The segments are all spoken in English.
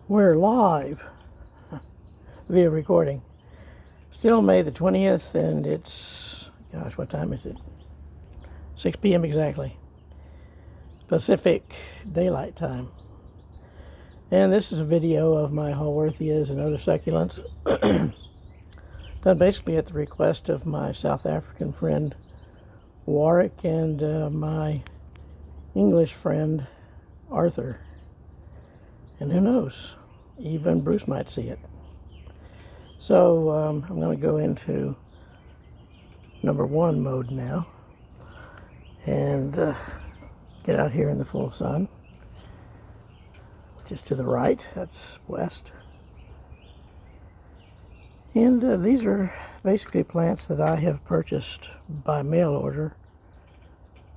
We're live via recording. Still May the 20th, and it's, gosh, what time is it? 6 p.m. exactly. Pacific Daylight Time. And this is a video of my Haworthias and other succulents. Done basically at the request of my South African friend Warwick and my English friend Arthur. And who knows, even Bruce might see it. So I'm going to go into number 1 mode now and get out here in the full sun, which is to the right. That's west. And these are basically plants that I have purchased by mail order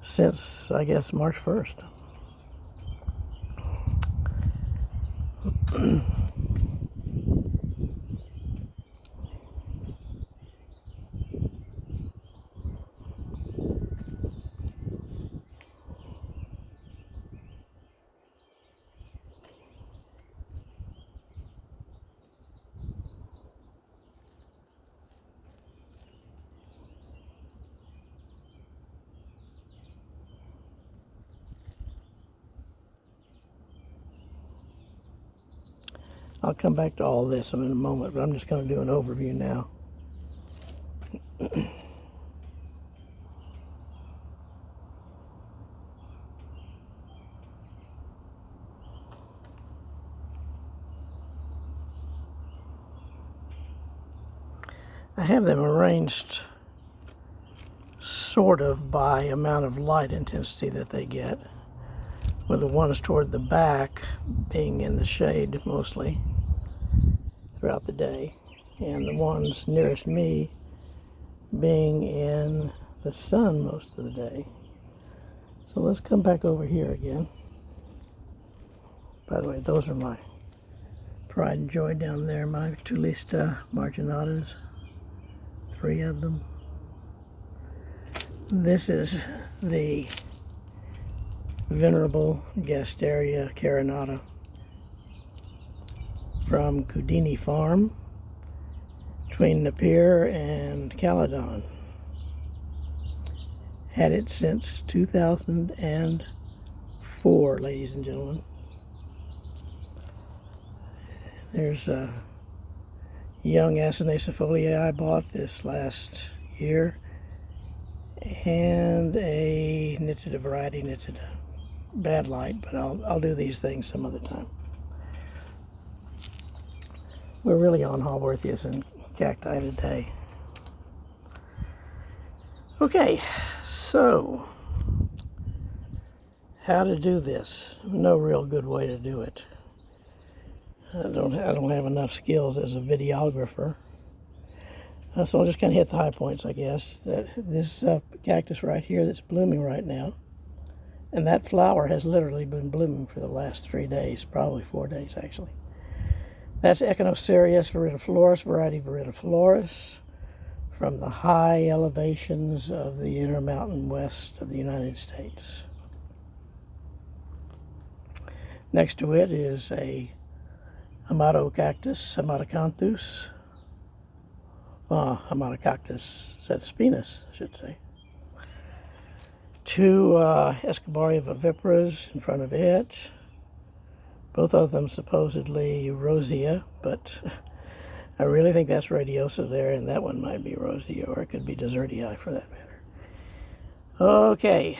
since, I guess, March 1st. I'll come back to all this in a moment, but I'm just going to do an overview now. I have them arranged sort of by amount of light intensity that they get, with the ones toward the back being in the shade mostly throughout the day, and the ones nearest me being in the sun most of the day. So let's come back over here again. By the way, those are my pride and joy down there, my Tulista marginatas, 3 of them. This is the venerable Gasteria carinata from Kudini Farm between Napier and Caledon. Had it since 2004, ladies and gentlemen. There's a young Acinacea I bought this last year, and a Nitida variety, Nitida. Bad light, but I'll do these things some other time. We're really on Haworthias and cacti today. Okay, so how to do this? No real good way to do it. I don't have enough skills as a videographer. So I'll just kind of hit the high points, I guess. That this cactus right here that's blooming right now, and that flower has literally been blooming for the last 3 days, probably 4 days actually. That's Echinocerius viridiflorus, variety viridiflorus, from the high elevations of the Intermountain West of the United States. Next to it is a Hamadocactus, Hamadocanthus, Hamadocactus setaspinus, I should say. 2 Escobaria viviparas in front of it. Both of them supposedly rosea, but I really think that's radiosa there, and that one might be rosea, or it could be desertii for that matter. Okay,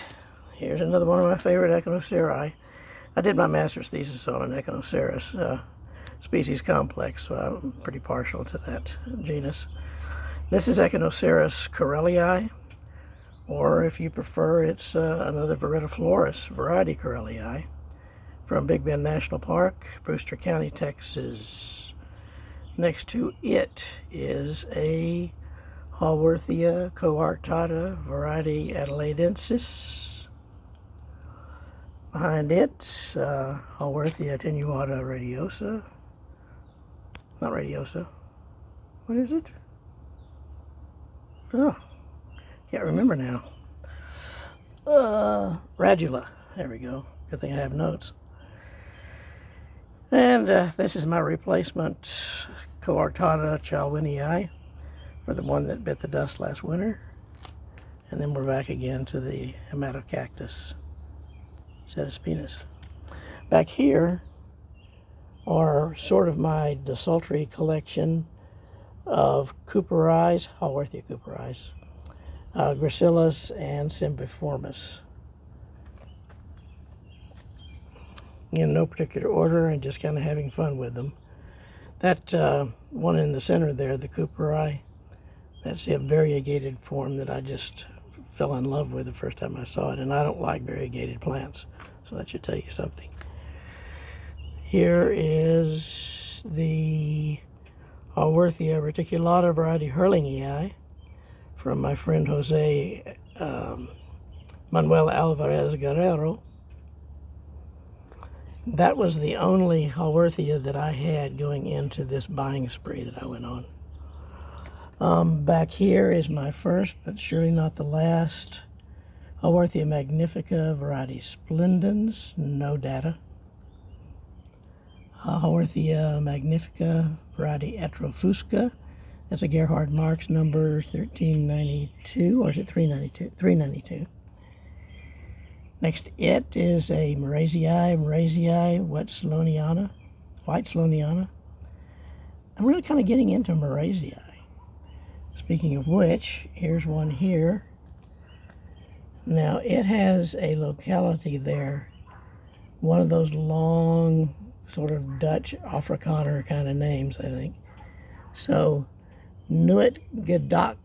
here's another one of my favorite Echinoceri. I did my master's thesis on an Echinoceras species complex, so I'm pretty partial to that genus. This is Echinoceras corellii, or if you prefer, it's another viridiflorus, variety corellii, from Big Bend National Park, Brewster County, Texas. Next to it is a Haworthia coarctata, variety adelaidensis. Behind it, Haworthia attenuata radiosa. Not radiosa. What is it? Oh, can't remember now. Radula. There we go. Good thing I have notes. And this is my replacement Coarctata chalwinii for the one that bit the dust last winter. And then we're back again to the Hamatocactus setaspinus. Back here are sort of my desultory collection of Cooperis, Haworthia Cooperis, Gracillus, and Cymbiformis. In no particular order, and just kind of having fun with them. That one in the center there, the Cooperi, that's a variegated form that I just fell in love with the first time I saw it, and I don't like variegated plants, so that should tell you something. Here is the Haworthia reticulata variety Hurlingii from my friend Jose Manuel Alvarez Guerrero. That was the only Haworthia that I had going into this buying spree that I went on. Back here is my first, but surely not the last, Haworthia magnifica variety Splendens, no data. Haworthia magnifica variety Atrofusca, that's a Gerhard Marx number 1392, or is it 392? 392. Next it is a Moraesii White Sloaniana. I'm really kind of getting into Moraesii. Speaking of which, here's one here. Now it has a locality there, one of those long sort of Dutch Afrikaner kind of names, I think. So, Nuit Gedak.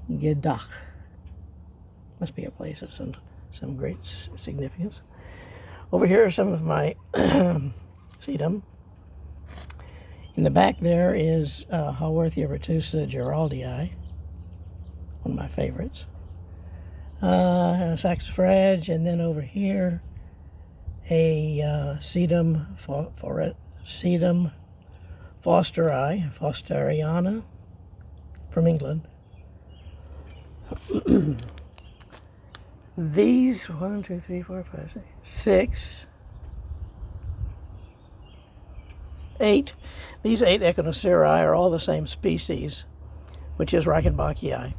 Gedak. Must be a place of some great significance. Over here are some of my sedum. In the back there is Haworthia retusa Geraldii, one of my favorites. Saxifrage, and then over here a sedum Fosteriana from England. These 1, 2, 3, 4, 5, 6, 8. These 8 Echinoceri are all the same species, which is Reichenbachii.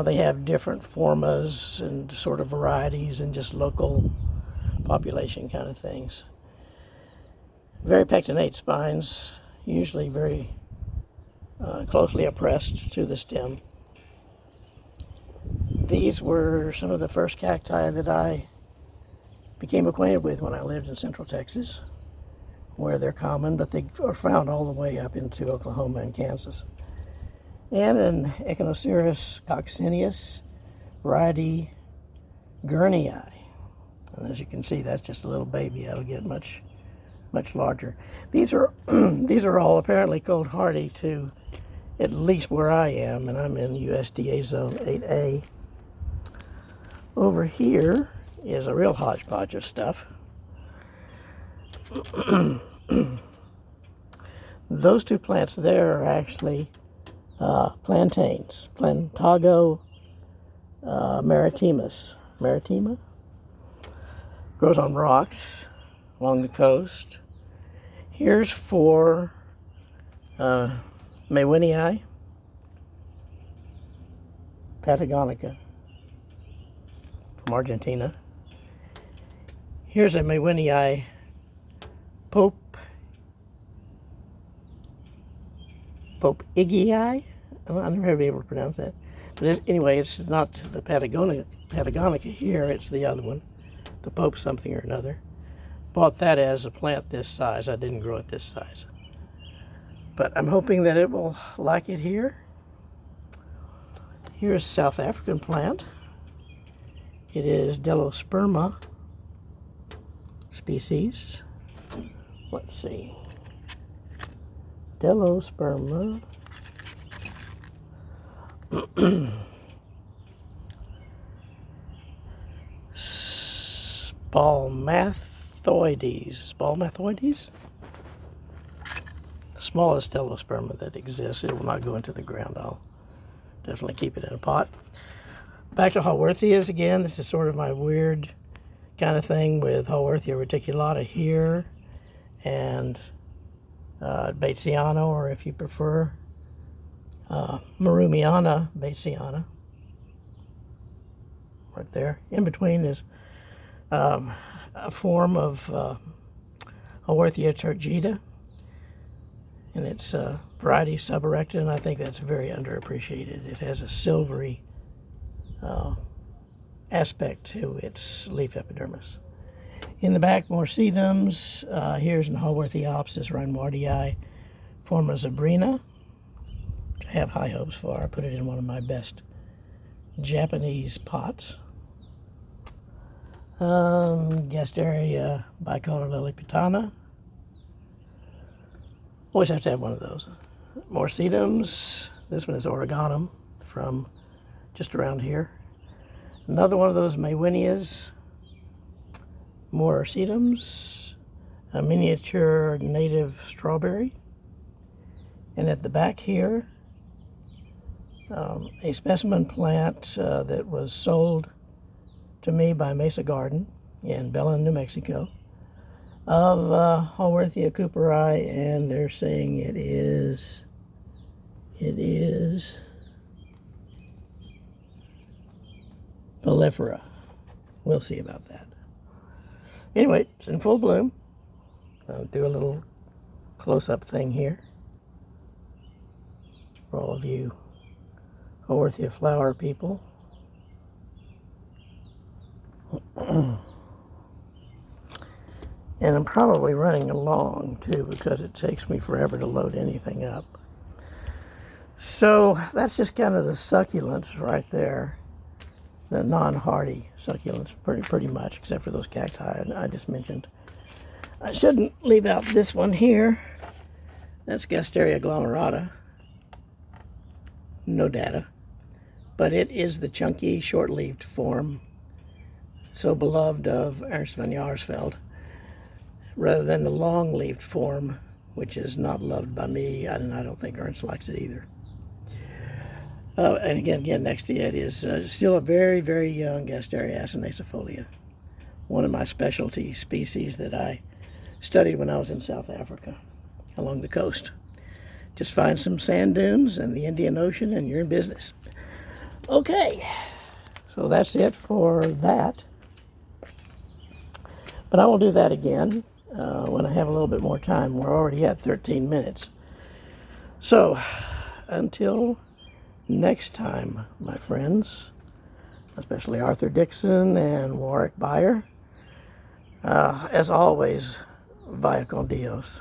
They have different formas and sort of varieties and just local population kind of things. Very pectinate spines, usually very closely oppressed to the stem. These were some of the first cacti that I became acquainted with when I lived in Central Texas, where they're common, but they are found all the way up into Oklahoma and Kansas. And an Echinocereus coccineus variety Gurnii. And as you can see, that's just a little baby. That'll get much larger. These are these are all apparently cold hardy to at least where I am, and I'm in USDA zone 8A. Over here is a real hodgepodge of stuff. Those two plants there are actually plantains, Plantago maritima, grows on rocks along the coast. Here's 4 Maywinii patagonica from Argentina. Here's a Maywinii Pope Igii. I never have been able to pronounce that. But anyway, it's not the Patagonica here, it's the other one, the Pope something or another. Bought that as a plant this size. I didn't grow it this size. But I'm hoping that it will like it here. Here's a South African plant. It is Delosperma species. Let's see. Delosperma. Spalmathoides. The smallest Delosperma that exists. It will not go into the ground. I'll definitely keep it in a pot. Back to Haworthias again. This is sort of my weird kind of thing with Haworthia reticulata here and Batesiana, or if you prefer, Marumiana Batesiana. Right there. In between is a form of Haworthia turgida, and its variety suberecta, and I think that's very underappreciated. It has a silvery aspect to its leaf epidermis. In the back, more sedums. Here's an Haworthiopsis reinwardtii, forma zebrina, which I have high hopes for. I put it in one of my best Japanese pots. Gasteria bicolor lilliputana. Always have to have one of those. More sedums. This one is oregonum from just around here. Another one of those Maywinias. More sedums. A miniature native strawberry. And at the back here, a specimen plant that was sold to me by Mesa Garden in Belen, New Mexico, of Haworthia cooperi, and they're saying it is mellifera. We'll see about that. Anyway, it's in full bloom. I'll do a little close-up thing here for all of you Haworthia flower people. And I'm probably running along too, because it takes me forever to load anything up. So that's just kind of the succulents right there, the non-hardy succulents, pretty much, except for those cacti I just mentioned. I shouldn't leave out this one here. That's Gasteria glomerata. No data, but it is the chunky, short-leaved form, so beloved of Ernst van Jaarsveld, rather than the long-leaved form, which is not loved by me, and I don't think Ernst likes it either. And again, next to it is still a very, very young Gasteria acinacifolia, one of my specialty species that I studied when I was in South Africa, along the coast. Just find some sand dunes and the Indian Ocean, and you're in business. Okay, so that's it for that. But I will do that again when I have a little bit more time. We're already at 13 minutes. So, until next time, my friends, especially Arthur Dixon and Warwick Beyer, as always, vaya con Dios.